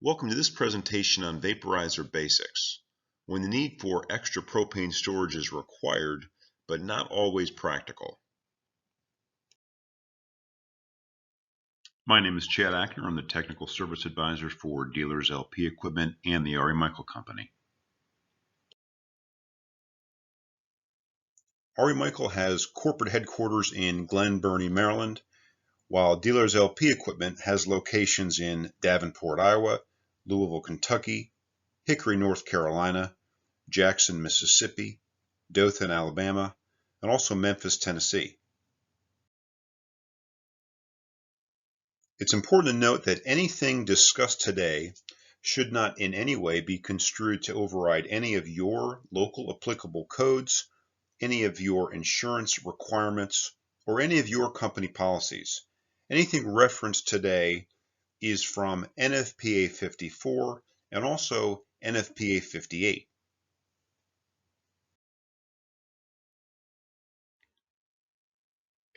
Welcome to this presentation on vaporizer basics, when the need for extra propane storage is required, but not always practical. My name is Chad Ackner. I'm the Technical Service Advisor for Dealers LP Equipment and the R.E. Michael Company. R.E. Michael has corporate headquarters in Glen Burnie, Maryland, while Dealers LP Equipment has locations in Davenport, Iowa, Louisville, Kentucky, Hickory, North Carolina, Jackson, Mississippi, Dothan, Alabama, and also Memphis, Tennessee. It's important to note that anything discussed today should not in any way be construed to override any of your local applicable codes, any of your insurance requirements, or any of your company policies. Anything referenced today is from NFPA 54 and also NFPA 58.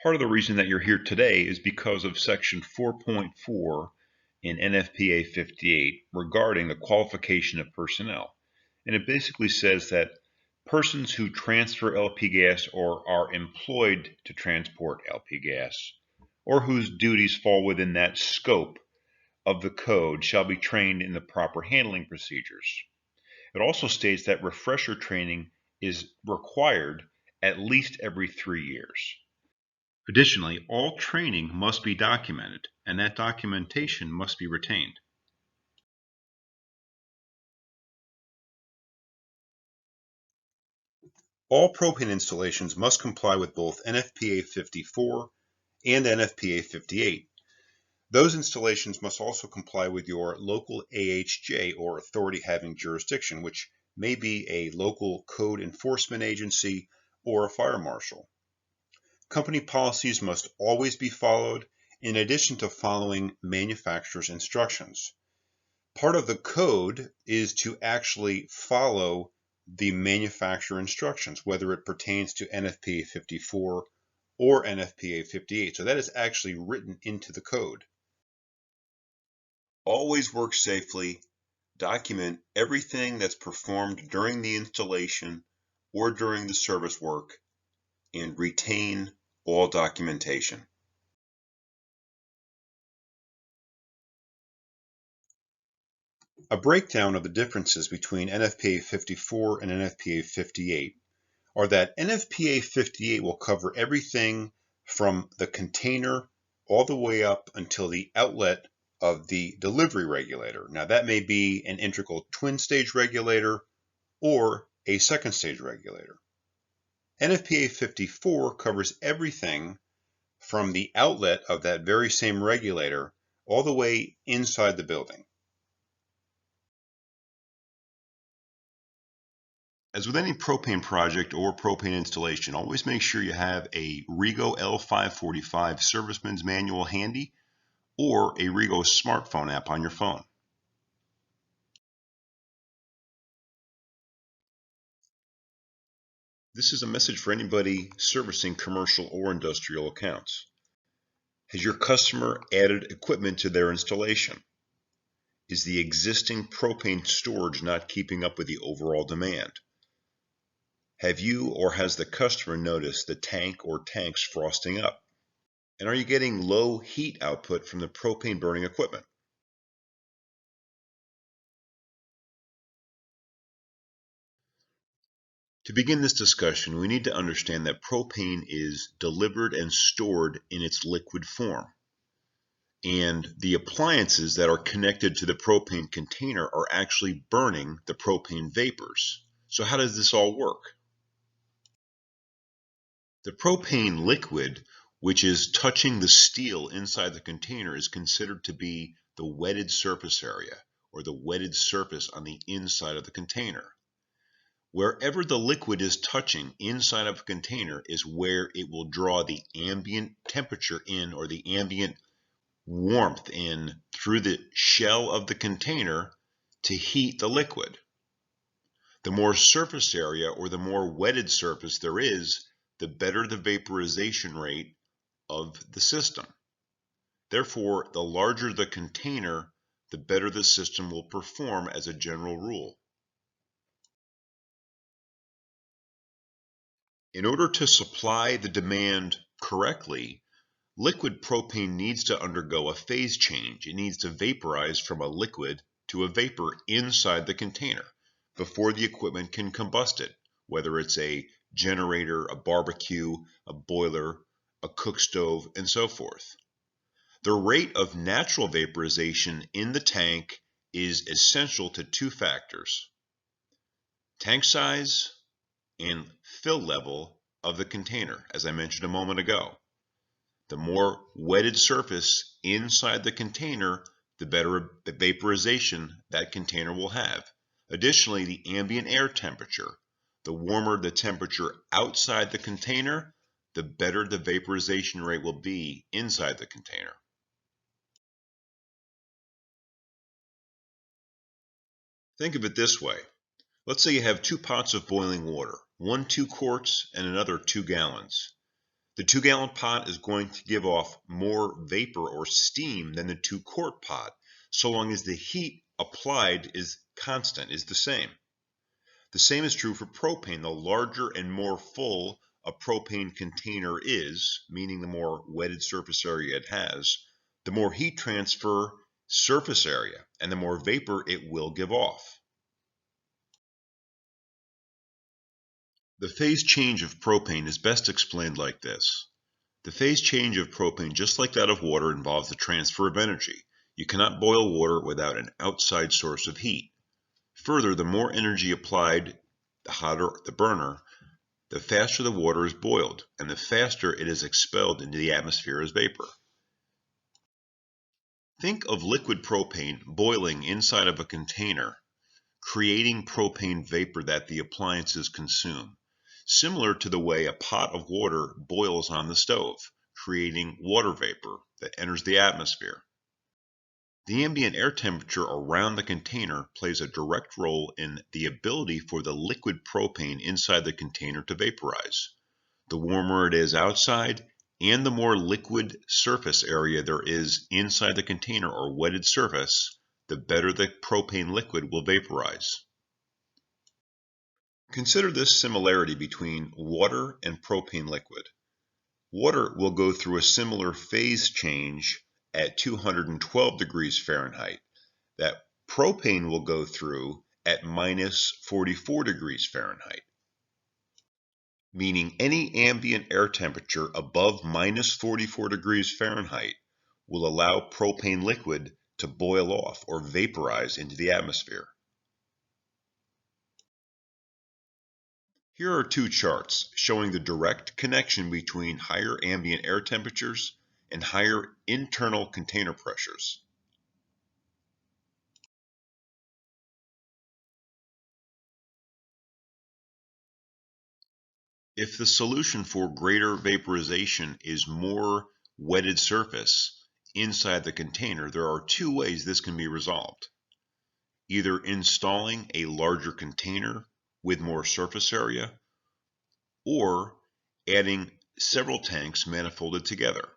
Part of the reason that you're here today is because of Section 4.4 in NFPA 58 regarding the qualification of personnel. And it basically says that persons who transfer LP gas or are employed to transport LP gas, or whose duties fall within that scope of the code, shall be trained in the proper handling procedures. It also states that refresher training is required at least every 3 years. Additionally, all training must be documented, and that documentation must be retained. All propane installations must comply with both NFPA 54 and NFPA 58. Those installations must also comply with your local AHJ, or authority having jurisdiction, which may be a local code enforcement agency or a fire marshal. Company policies must always be followed, in addition to following manufacturer's instructions. Part of the code is to actually follow the manufacturer instructions, whether it pertains to NFPA 54 or NFPA 58. So that is actually written into the code. Always work safely, document everything that's performed during the installation or during the service work, and retain all documentation. A breakdown of the differences between NFPA 54 and NFPA 58 are that NFPA 58 will cover everything from the container all the way up until the outlet of the delivery regulator. Now that may be an integral twin stage regulator or a second stage regulator. NFPA 54 covers everything from the outlet of that very same regulator all the way inside the building. As with any propane project or propane installation, always make sure you have a Rego L545 serviceman's manual handy or a Rego smartphone app on your phone. This is a message for anybody servicing commercial or industrial accounts. Has your customer added equipment to their installation? Is the existing propane storage not keeping up with the overall demand? Have you or has the customer noticed the tank or tanks frosting up? And are you getting low heat output from the propane burning equipment? To begin this discussion, we need to understand that propane is delivered and stored in its liquid form. And the appliances that are connected to the propane container are actually burning the propane vapors. So how does this all work? The propane liquid, which is touching the steel inside the container, is considered to be the wetted surface area, or the wetted surface on the inside of the container. Wherever the liquid is touching inside of a container is where it will draw the ambient temperature in, or the ambient warmth in, through the shell of the container to heat the liquid. The more surface area, or the more wetted surface there is, the better the vaporization rate of the system. Therefore, the larger the container, the better the system will perform as a general rule. In order to supply the demand correctly, liquid propane needs to undergo a phase change. It needs to vaporize from a liquid to a vapor inside the container before the equipment can combust it, whether it's a generator, a barbecue, a boiler, a cook stove, and so forth. The rate of natural vaporization in the tank is essential to two factors: tank size and fill level of the container, as I mentioned a moment ago. The more wetted surface inside the container, the better the vaporization that container will have. Additionally, the ambient air temperature. The warmer the temperature outside the container, the better the vaporization rate will be inside the container. Think of it this way. Let's say you have two pots of boiling water, one 2 quarts and another 2 gallons. The 2-gallon pot is going to give off more vapor or steam than the 2-quart pot, so long as the heat applied is constant, is the same. The same is true for propane. The larger and more full a propane container is, meaning the more wetted surface area it has, the more heat transfer surface area and the more vapor it will give off. The phase change of propane is best explained like this. The phase change of propane, just like that of water, involves the transfer of energy. You cannot boil water without an outside source of heat. Further, the more energy applied, the hotter the burner, the faster the water is boiled, and the faster it is expelled into the atmosphere as vapor. Think of liquid propane boiling inside of a container, creating propane vapor that the appliances consume, similar to the way a pot of water boils on the stove, creating water vapor that enters the atmosphere. The ambient air temperature around the container plays a direct role in the ability for the liquid propane inside the container to vaporize. The warmer it is outside, and the more liquid surface area there is inside the container or wetted surface, the better the propane liquid will vaporize. Consider this similarity between water and propane liquid. Water will go through a similar phase change at 212 degrees Fahrenheit that propane will go through at minus 44 degrees Fahrenheit. Meaning any ambient air temperature above minus 44 degrees Fahrenheit will allow propane liquid to boil off or vaporize into the atmosphere. Here are two charts showing the direct connection between higher ambient air temperatures and higher internal container pressures. If the solution for greater vaporization is more wetted surface inside the container, there are two ways this can be resolved. Either installing a larger container with more surface area, or adding several tanks manifolded together.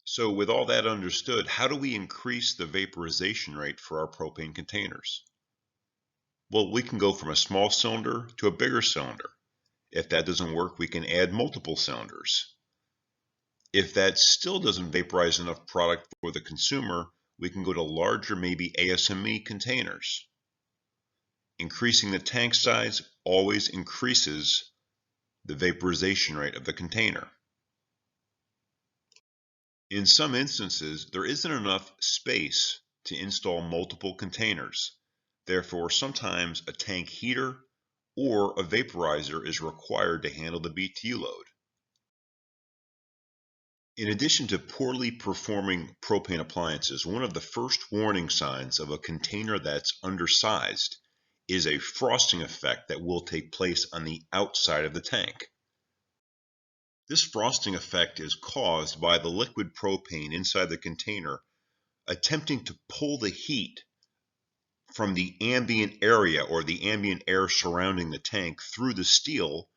So with all that understood, how do we increase the vaporization rate for our propane containers? Well, we can go from a small cylinder to a bigger cylinder. If that doesn't work, we can add multiple cylinders. If that still doesn't vaporize enough product for the consumer, we can go to larger, maybe ASME containers. Increasing the tank size always increases the vaporization rate of the container. In some instances, there isn't enough space to install multiple containers. Therefore, sometimes a tank heater or a vaporizer is required to handle the BTU load. In addition to poorly performing propane appliances, one of the first warning signs of a container that's undersized is a frosting effect that will take place on the outside of the tank. This frosting effect is caused by the liquid propane inside the container attempting to pull the heat from the ambient area or the ambient air surrounding the tank through the steel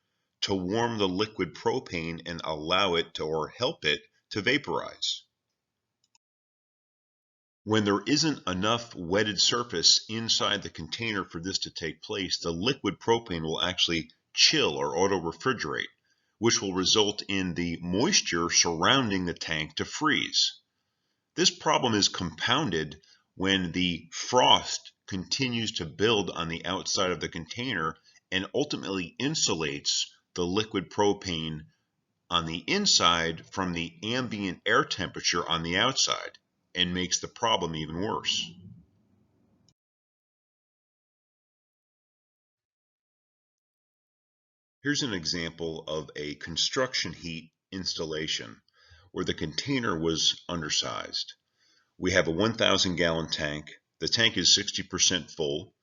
to warm the liquid propane and allow it to, or help it to vaporize. When there isn't enough wetted surface inside the container for this to take place, the liquid propane will actually chill or auto-refrigerate, which will result in the moisture surrounding the tank to freeze. This problem is compounded when the frost continues to build on the outside of the container and ultimately insulates the liquid propane on the inside from the ambient air temperature on the outside, and makes the problem even worse. Here's an example of a construction heat installation where the container was undersized. We have a 1,000 gallon tank. The tank is 60% full.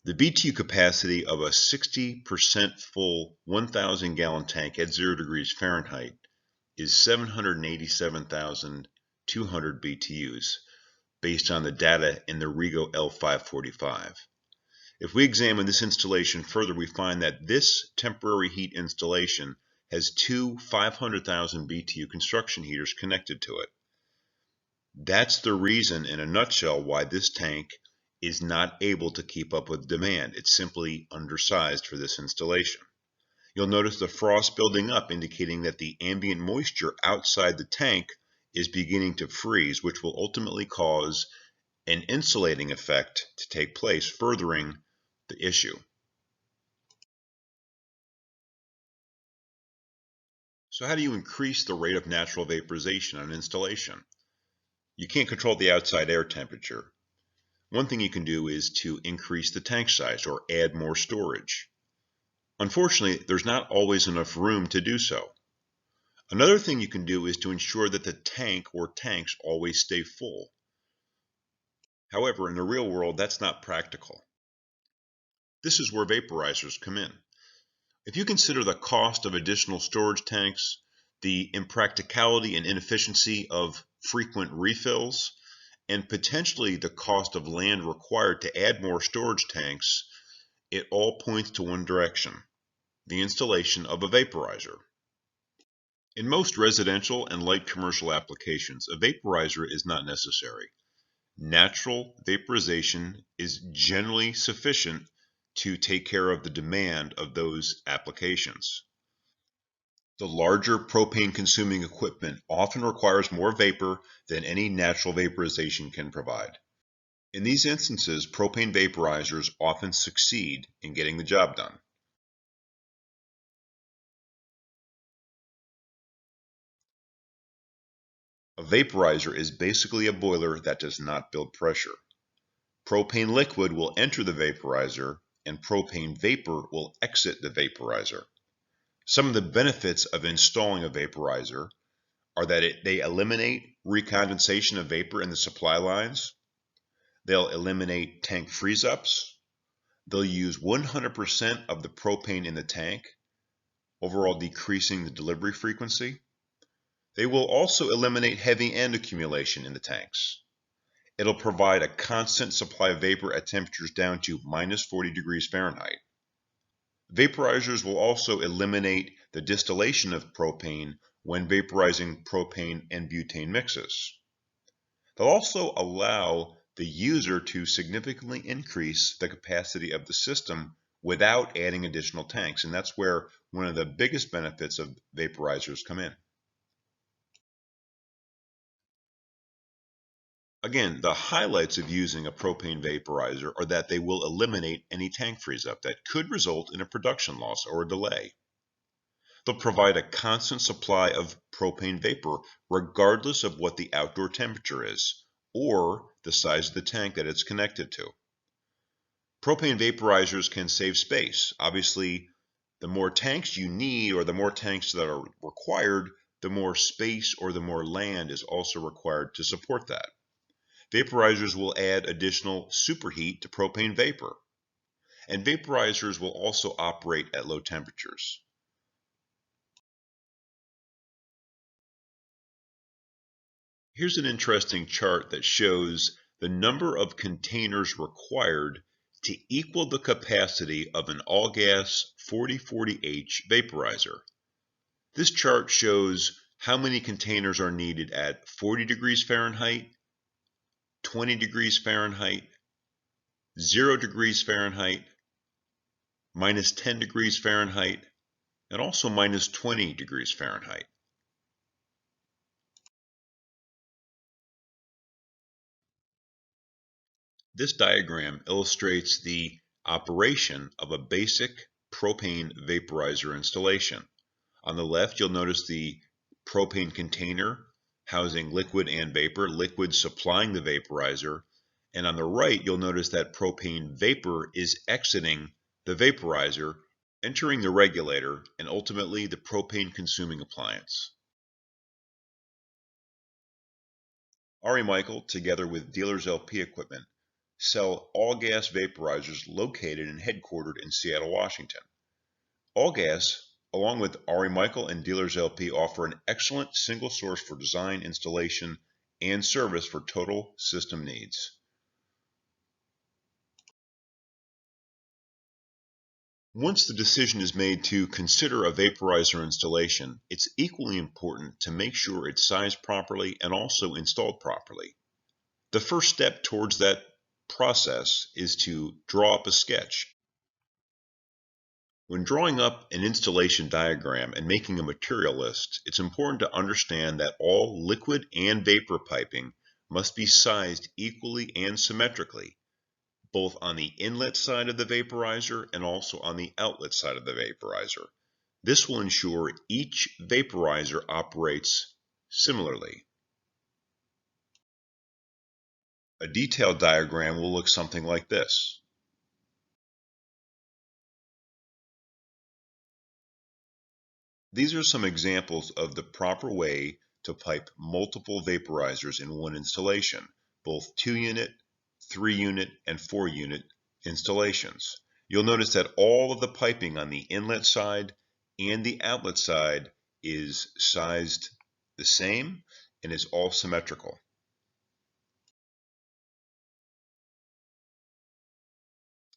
The BTU capacity of a 60% full 1,000 gallon tank at 0 degrees Fahrenheit is 787,200 BTUs based on the data in the Rigo L545. If we examine this installation further, we find that this temporary heat installation has two 500,000 BTU construction heaters connected to it. That's the reason, in a nutshell, why this tank is not able to keep up with demand. It's simply undersized for this installation. You'll notice the frost building up, indicating that the ambient moisture outside the tank is beginning to freeze, which will ultimately cause an insulating effect to take place, furthering the issue. So how do you increase the rate of natural vaporization on installation? You can't control the outside air temperature. One thing you can do is to increase the tank size or add more storage. Unfortunately, there's not always enough room to do so. Another thing you can do is to ensure that the tank or tanks always stay full. However, in the real world, that's not practical. This is where vaporizers come in. If you consider the cost of additional storage tanks, the impracticality and inefficiency of frequent refills, and potentially the cost of land required to add more storage tanks, it all points to one direction: the installation of a vaporizer. In most residential and light commercial applications, a vaporizer is not necessary. Natural vaporization is generally sufficient to take care of the demand of those applications. The larger propane consuming equipment often requires more vapor than any natural vaporization can provide. In these instances, propane vaporizers often succeed in getting the job done. A vaporizer is basically a boiler that does not build pressure. Propane liquid will enter the vaporizer, and propane vapor will exit the vaporizer. Some of the benefits of installing a vaporizer are that they eliminate recondensation of vapor in the supply lines. They'll eliminate tank freeze-ups. They'll use 100% of the propane in the tank, overall decreasing the delivery frequency. They will also eliminate heavy end accumulation in the tanks. It'll provide a constant supply of vapor at temperatures down to minus 40 degrees Fahrenheit. Vaporizers will also eliminate the distillation of propane when vaporizing propane and butane mixes. They'll also allow the user to significantly increase the capacity of the system without adding additional tanks, and that's where one of the biggest benefits of vaporizers come in. Again, the highlights of using a propane vaporizer are that they will eliminate any tank freeze-up that could result in a production loss or a delay. They'll provide a constant supply of propane vapor regardless of what the outdoor temperature is or the size of the tank that it's connected to. Propane vaporizers can save space. Obviously, the more tanks you need or the more tanks that are required, the more space or the more land is also required to support that. Vaporizers will add additional superheat to propane vapor, and vaporizers will also operate at low temperatures. Here's an interesting chart that shows the number of containers required to equal the capacity of an all-gas 4040H vaporizer. This chart shows how many containers are needed at 40 degrees Fahrenheit, 20 degrees Fahrenheit, 0 degrees Fahrenheit, minus 10 degrees Fahrenheit, and also minus 20 degrees Fahrenheit. This diagram illustrates the operation of a basic propane vaporizer installation. On the left, you'll notice the propane container housing liquid and vapor, liquid supplying the vaporizer. And on the right, you'll notice that propane vapor is exiting the vaporizer, entering the regulator, and ultimately the propane consuming appliance. Ari Michael, together with Dealers LP Equipment, sell all-gas vaporizers located and headquartered in Seattle, Washington. All-gas, along with Ari Michael and Dealers LP, offer an excellent single source for design, installation, and service for total system needs. Once the decision is made to consider a vaporizer installation, it's equally important to make sure it's sized properly and also installed properly. The first step towards that process is to draw up a sketch. When drawing up an installation diagram and making a material list, it's important to understand that all liquid and vapor piping must be sized equally and symmetrically, both on the inlet side of the vaporizer and also on the outlet side of the vaporizer. This will ensure each vaporizer operates similarly. A detailed diagram will look something like this. These are some examples of the proper way to pipe multiple vaporizers in one installation, both 2-unit, 3-unit, and 4-unit installations. You'll notice that all of the piping on the inlet side and the outlet side is sized the same and is all symmetrical.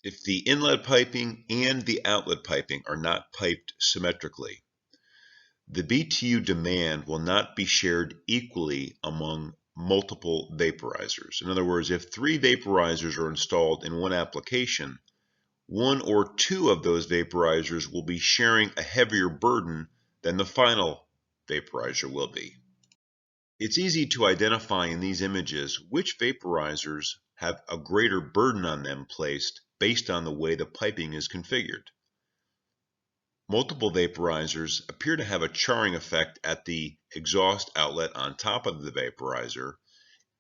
If the inlet piping and the outlet piping are not piped symmetrically, the BTU demand will not be shared equally among multiple vaporizers. In other words, if 3 vaporizers are installed in one application, 1 or 2 of those vaporizers will be sharing a heavier burden than the final vaporizer will be. It's easy to identify in these images which vaporizers have a greater burden on them placed based on the way the piping is configured. Multiple vaporizers appear to have a charring effect at the exhaust outlet on top of the vaporizer.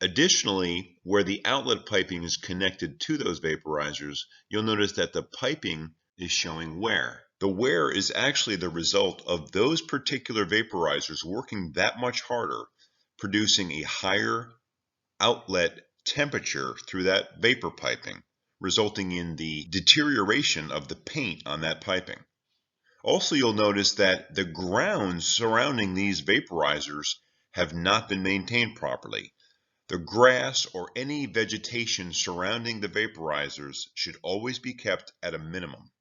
Additionally, where the outlet piping is connected to those vaporizers, you'll notice that the piping is showing wear. The wear is actually the result of those particular vaporizers working that much harder, producing a higher outlet temperature through that vapor piping, resulting in the deterioration of the paint on that piping. Also, you'll notice that the grounds surrounding these vaporizers have not been maintained properly. The grass or any vegetation surrounding the vaporizers should always be kept at a minimum.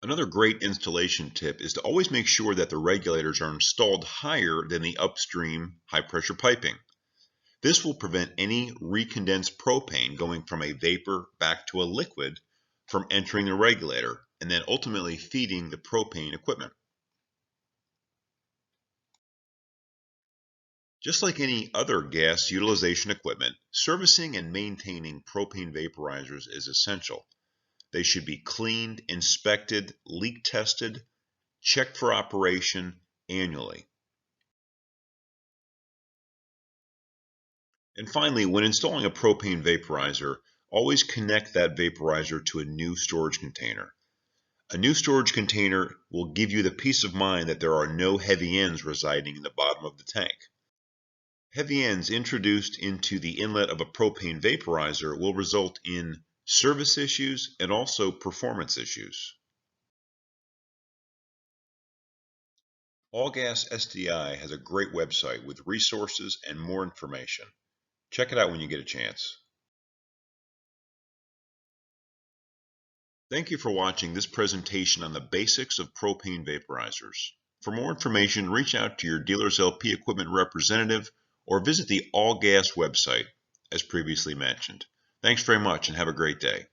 Another great installation tip is to always make sure that the regulators are installed higher than the upstream high-pressure piping. This will prevent any recondensed propane going from a vapor back to a liquid from entering the regulator and then ultimately feeding the propane equipment. Just like any other gas utilization equipment, servicing and maintaining propane vaporizers is essential. They should be cleaned, inspected, leak tested, checked for operation annually. And finally, when installing a propane vaporizer, always connect that vaporizer to a new storage container. A new storage container will give you the peace of mind that there are no heavy ends residing in the bottom of the tank. Heavy ends introduced into the inlet of a propane vaporizer will result in service issues and also performance issues. All Gas SDI has a great website with resources and more information. Check it out when you get a chance. Thank you for watching this presentation on the basics of propane vaporizers. For more information, reach out to your dealer's LP equipment representative or visit the All Gas website, as previously mentioned. Thanks very much and have a great day.